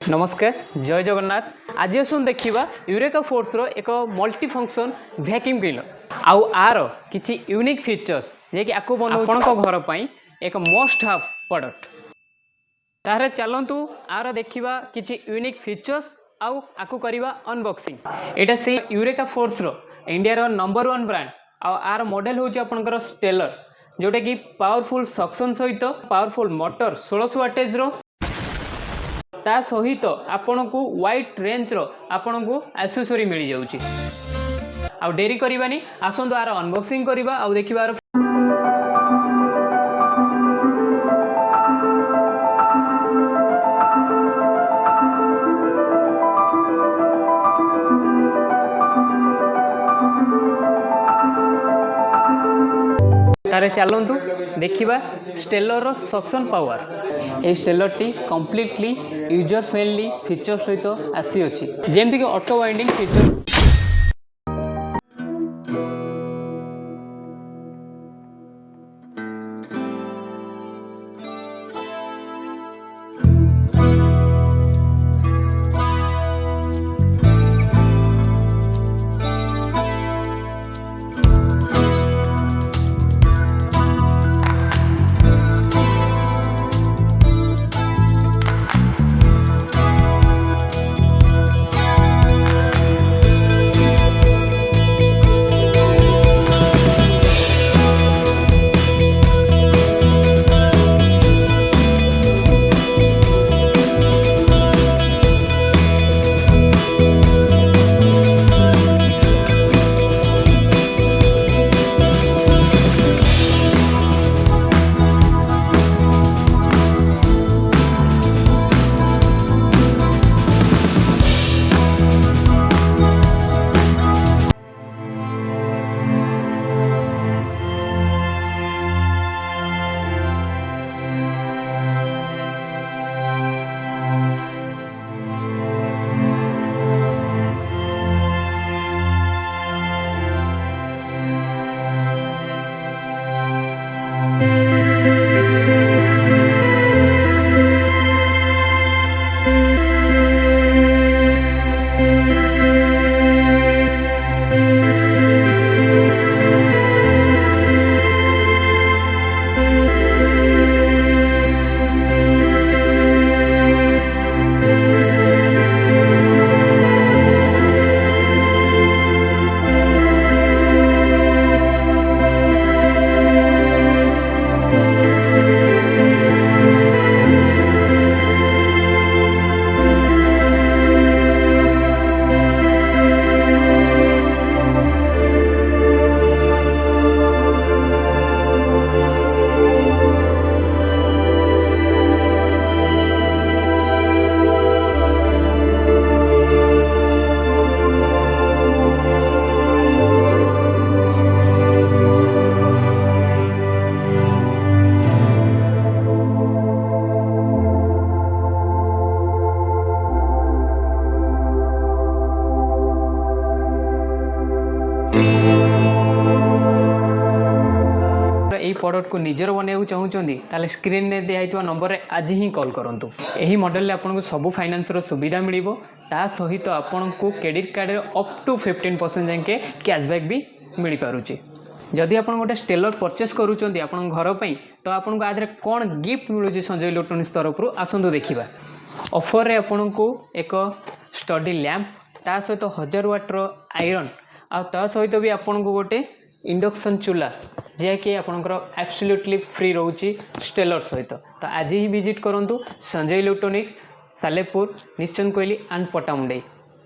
नमस्कार जय जगन्नाथ। आज आसन देखा यूरेका फोर्स रो एक मल्टी फंक्शन वैक्यूम क्लीनर आउ आर किछि यूनिक फीचर्स जे कि आपको बनाउछो घर पई एक मस्ट हैव प्रोडक्ट। तारे चलंतु आर देखिबा किछि यूनिक फीचर्स आउ आकु करिबा अनबॉक्सिंग। एटा से यूरेका फोर्स रो इंडिया रो नंबर 1 ब्रांड आउ आर मॉडल होछि आपनकर स्टेलर, जोटा कि पावरफुल सक्शन सहित पावरफुल मोटर 1600 वाटेज रो ता सहित आपण को वाइड रेंज रो आपण को एक्सेसरी मिल जाउची। आ डेरी करबानी आसंदो आर अनबॉक्सिंग करबा आ देखिबा। तारे चलंतु देखिबा स्टेलर रो सक्शन पावर। ए स्टेलर टी कंप्लीटली यूजर फ्रेंडली फीचर सहित आसी अछि, जेमति कि ऑटो वाइंडिंग फीचर। यही प्रोडक्ट को निजर बनवाक चाहूँगी ताले स्क्रीन में दिखाई नंबर में आज ही कॉल करूँ। यही मॉडल आपको सब फाइनेंस सुविधा मिल ता सहित आपन को क्रेडिट कार्ड अप टू 15% जाके कैशबैक भी मिल पारुची। जदि आप गोटे स्टेलर परचेस करूँ आपन घर पर तो आपन को आधे कौन गिफ्ट मिलूँ संजय इलेक्ट्रॉनिक्स तरफ आसतु देखा। ऑफर रे आपन को एक स्टडी लैंप ता सहित 1000 वाट आयरन आ ता सहित भी आपन को गोटे इंडक्शन चूल्हा जैकि आपंकर एब्सोल्युटली फ्री रोची स्टेलर सहित। तो आज ही विजिट करूँ संजय इलेक्ट्रॉनिक्स सालेपुर निश्चन कोइली एंड पटामुंडई।